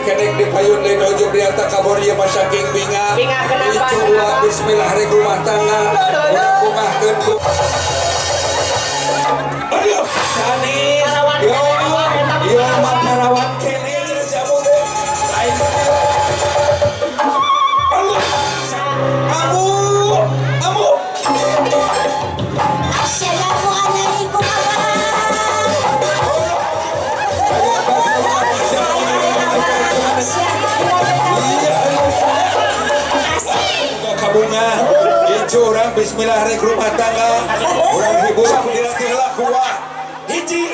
kenek di payun lain ujung di atas kabur ya masaking binga. Binga kenapa? Coba bismillah rek rumah tangga. Bunga kedua. Aduh, sanis. Yo matarawan kene jamu teh. Lain Amu. Assalamualaikum kabunga itu orang bismillah rek rumah tangga orang hibur aku dilatihlah kuat hiji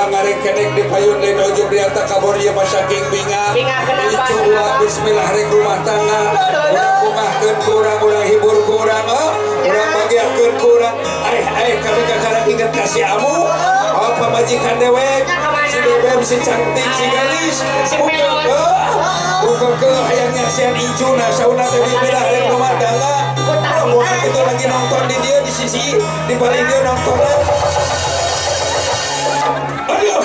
ngaring kedek di payun lino jubriata kabor ieu masaking binga. Icua bismillah rek rumah tangga. Urang bungahkeun kurang, urang hibur kurang, urang bagiakeun kurang. Kami kakara inget kasih amu. Pamajikan dewek. Si bebem, si cantik, si gadis. Bukan ke hayangnya sian icuna sauna teh bismillah rek rumah tangga. Rombongan itu lagi nonton di dia di sisi di balik dia nonton. Aduh,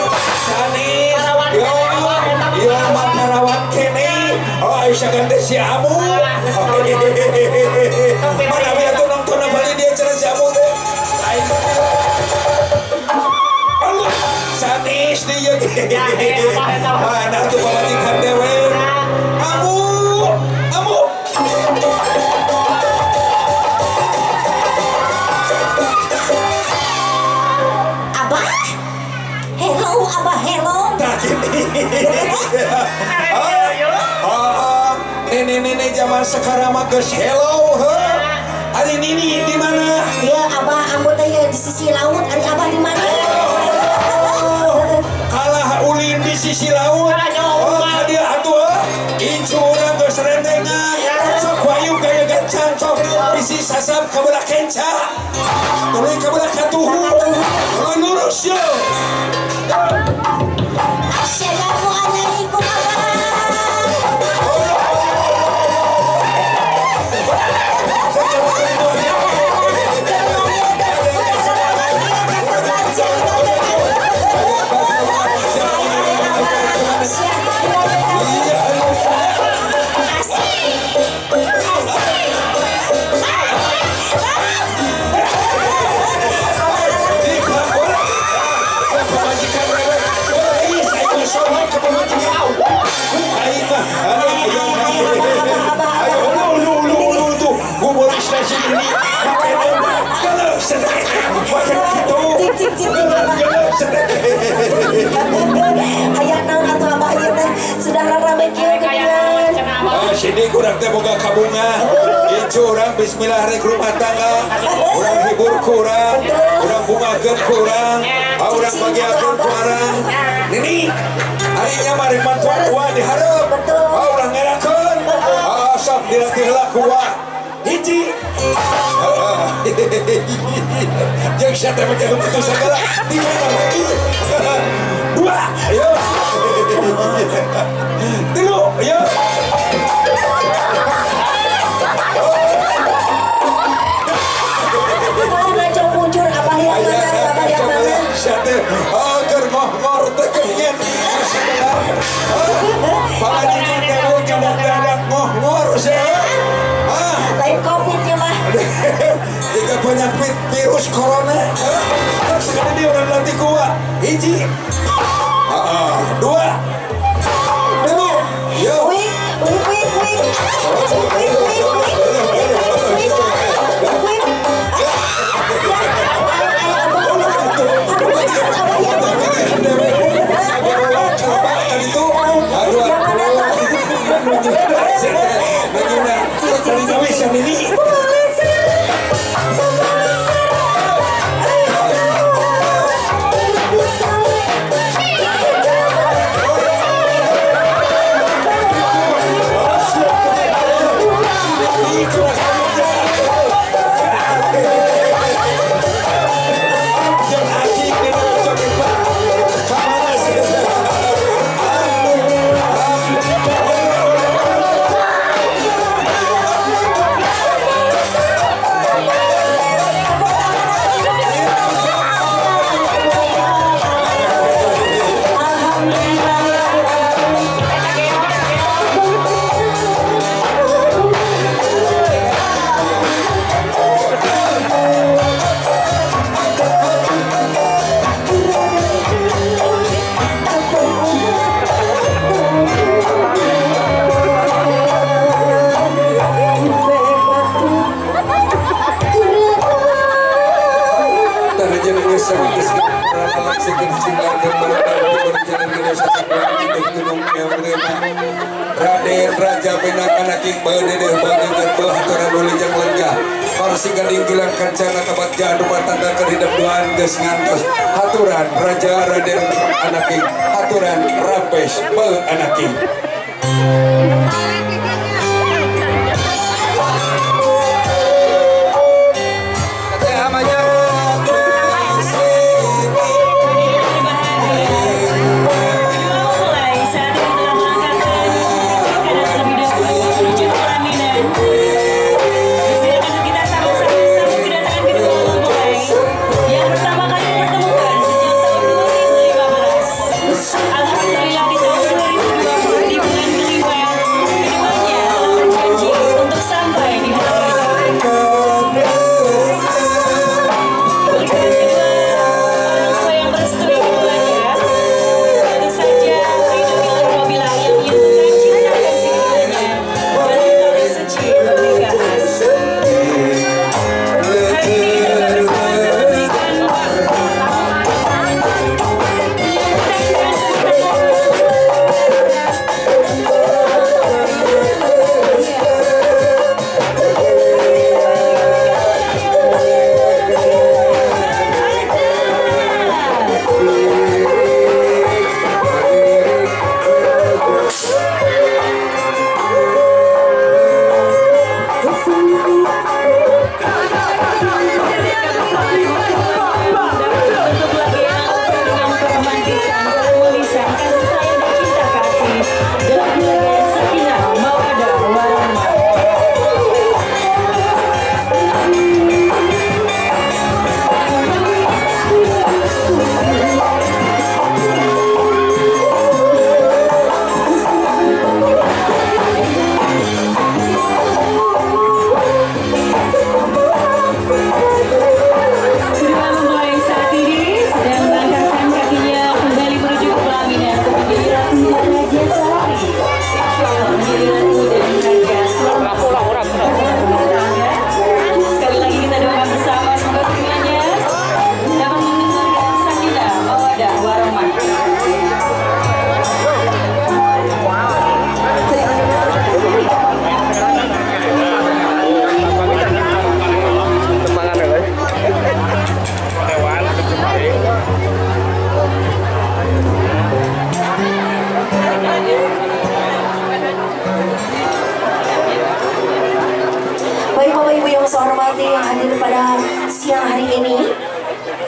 sanis. Yo matarawat kene. Oh, Aisyah ganti si amu. Mana dia tuh nonton balik dia cerita si amu teh. Sanis dia. Mana tuh pamajikan dewe. Amu. Abah, hello. Tak ini. Nenek zaman sekarang mah geus hello. Hari ini di mana? Ya Abah, ambo teh di sisi laut. Ari Abah di mana? Kalah ulin di sisi laut. Dia atuh. Incu urang geus rendengan. Sok wayu gaya gancang sok bisi sasab ka belah kenca. Tuluy ka belah katuhu. Lurus yo. Assalamualaikum Abah. Sini kurang teh boga kabunga. Incu urang bismillah rek rumah tangga. Urang hibur kurang, urang bungakeun kurang, urang bagiakeun kurang. Nini, harinya mari mantuan kuah dihareup. Urang ngerakeun. Sok dilatih heula kuah. Hiji. Jeung sia teh make putus segala. Di mana lagi? Dua. Ayo. Tilu, ayo. Agar ngor tekenyen pamajikan dewe kadang-kadang ngor lain covid ya mah. Jika penyakit virus corona sekali dia orang nanti kuat. Hiji dua tilu yo Wing. Raden Raja Benak anak Iqbal Dedeh Panghegar Bahaturan Ulih Jang Lenggah Parsingan dingkilan kancana tabat jadu matanda keridam duaan geus ngantos haturan Raja Raden Anaki haturan Rampes Pe Anaki. Alhamdulillah di tahun 2020 di bulan kelima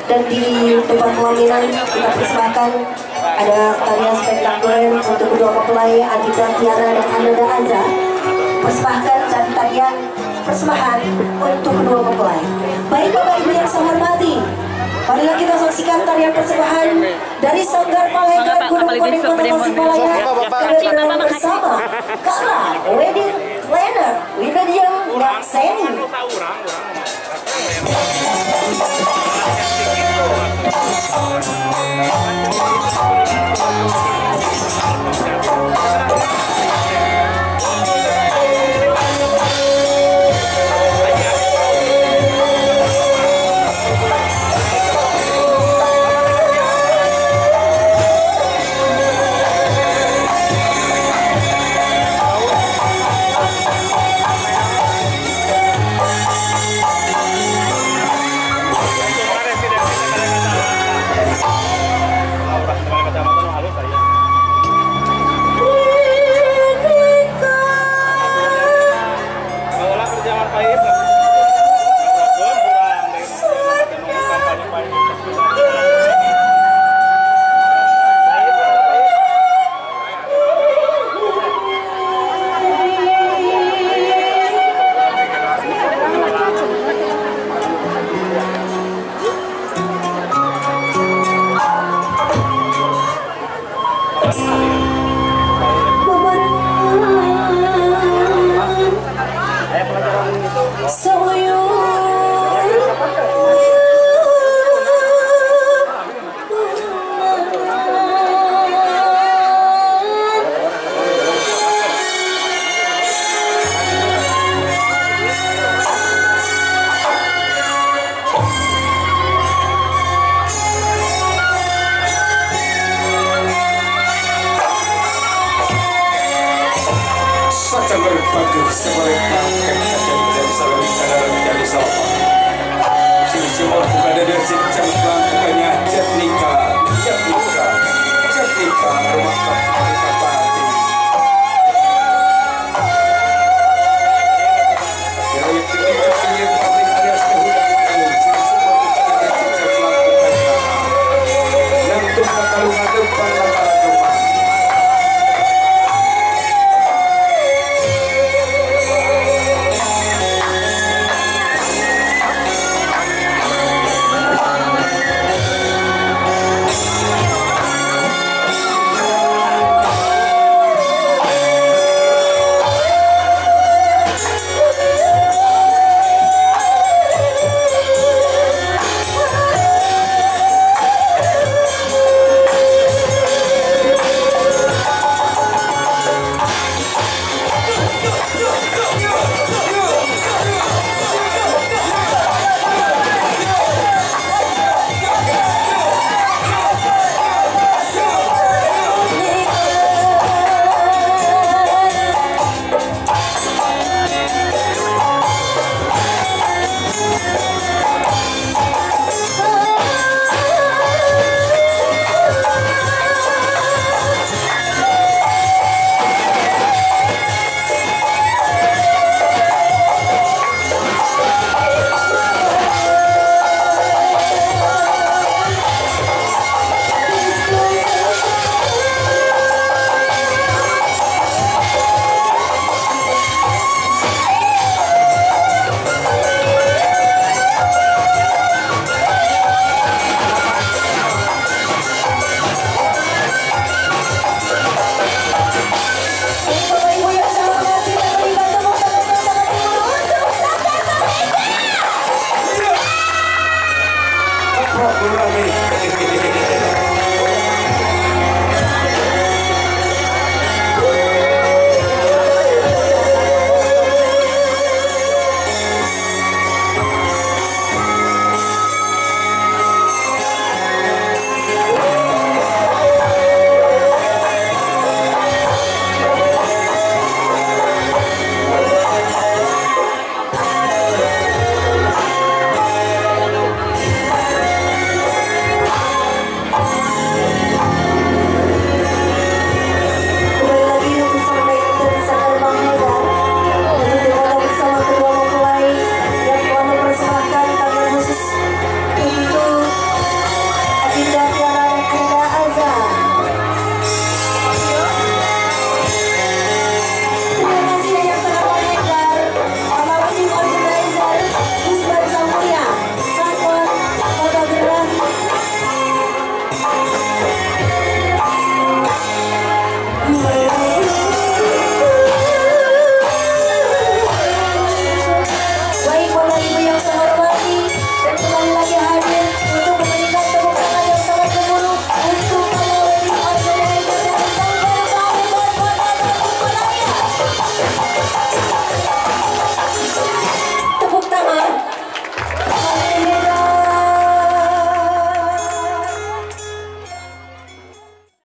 Dan di tempat pelaminan kita persembahkan ada tarian spektakuler untuk kedua mempelai Adita Tiara dan Ananda Aza. Persembahkan dan tarian persembahan untuk kedua mempelai. Baik Bapak Ibu yang saya hormati, marilah kita saksikan tarian persembahan dari Sanggar Panghegar Gunung Kuning Kota Tasikmalaya dengan bersama Kala Wedding Planner Wibadia Ngakseni. Bagus, sebagai